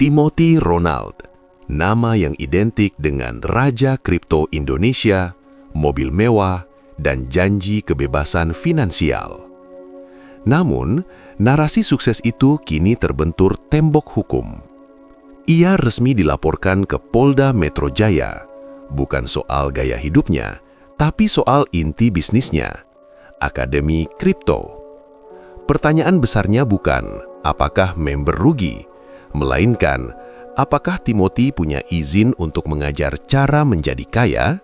Timothy Ronald, nama yang identik dengan Raja Kripto Indonesia, mobil mewah, dan janji kebebasan finansial. Namun, narasi sukses itu kini terbentur tembok hukum. Ia resmi dilaporkan ke Polda Metro Jaya, bukan soal gaya hidupnya, tapi soal inti bisnisnya, Akademi Kripto. Pertanyaan besarnya bukan apakah member rugi, melainkan apakah Timothy punya izin untuk mengajar cara menjadi kaya,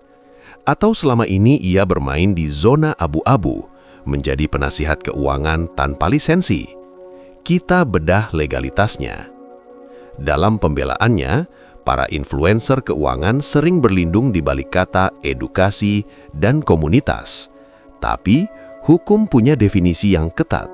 atau selama ini ia bermain di zona abu-abu, menjadi penasihat keuangan tanpa lisensi. Kita bedah legalitasnya. Dalam pembelaannya, para influencer keuangan sering berlindung di balik kata edukasi dan komunitas. Tapi, hukum punya definisi yang ketat.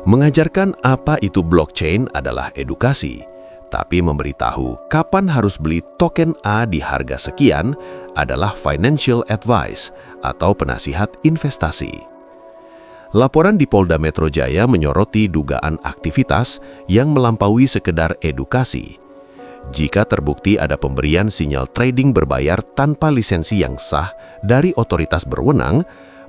Mengajarkan apa itu blockchain adalah edukasi, tapi memberitahu kapan harus beli token A di harga sekian adalah financial advice atau penasihat investasi. Laporan di Polda Metro Jaya menyoroti dugaan aktivitas yang melampaui sekedar edukasi. Jika terbukti ada pemberian sinyal trading berbayar tanpa lisensi yang sah dari otoritas berwenang,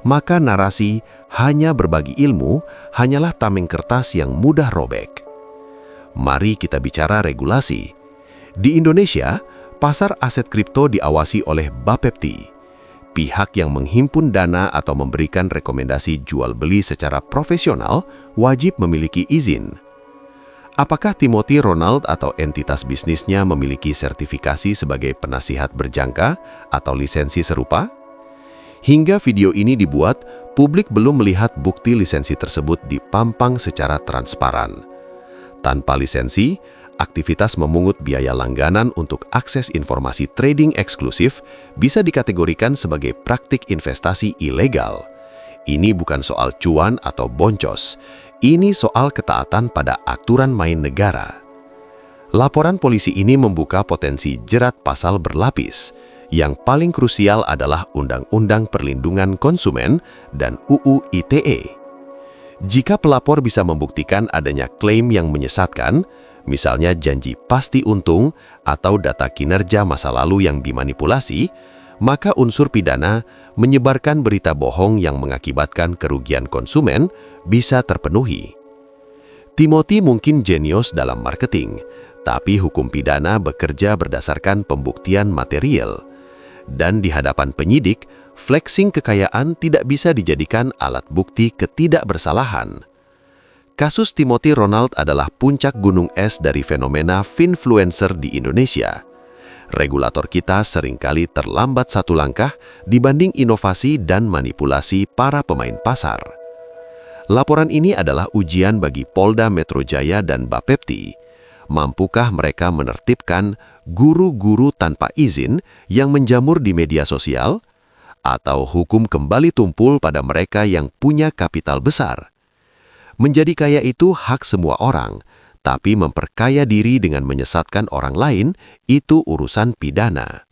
maka narasi hanya berbagi ilmu hanyalah tameng kertas yang mudah robek. Mari kita bicara regulasi. Di Indonesia, pasar aset kripto diawasi oleh Bapepti, pihak yang menghimpun dana atau memberikan rekomendasi jual beli secara profesional wajib memiliki izin. Apakah Timothy Ronald atau entitas bisnisnya memiliki sertifikasi sebagai penasihat berjangka atau lisensi serupa? Hingga video ini dibuat, publik belum melihat bukti lisensi tersebut dipampang secara transparan. Tanpa lisensi, aktivitas memungut biaya langganan untuk akses informasi trading eksklusif bisa dikategorikan sebagai praktik investasi ilegal. Ini bukan soal cuan atau boncos, ini soal ketaatan pada aturan main negara. Laporan polisi ini membuka potensi jerat pasal berlapis. Yang paling krusial adalah Undang-Undang Perlindungan Konsumen dan UU ITE. Jika pelapor bisa membuktikan adanya klaim yang menyesatkan, misalnya janji pasti untung atau data kinerja masa lalu yang dimanipulasi, maka unsur pidana menyebarkan berita bohong yang mengakibatkan kerugian konsumen bisa terpenuhi. Timothy mungkin jenius dalam marketing, tapi hukum pidana bekerja berdasarkan pembuktian material. Dan di hadapan penyidik, flexing kekayaan tidak bisa dijadikan alat bukti ketidakbersalahan. Kasus Timothy Ronald adalah puncak gunung es dari fenomena finfluencer di Indonesia. Regulator kita seringkali terlambat satu langkah dibanding inovasi dan manipulasi para pemain pasar. Laporan ini adalah ujian bagi Polda Metro Jaya dan Bapepti. Mampukah mereka menertibkan guru-guru tanpa izin yang menjamur di media sosial? Atau hukum kembali tumpul pada mereka yang punya kapital besar? Menjadi kaya itu hak semua orang, tapi memperkaya diri dengan menyesatkan orang lain itu urusan pidana.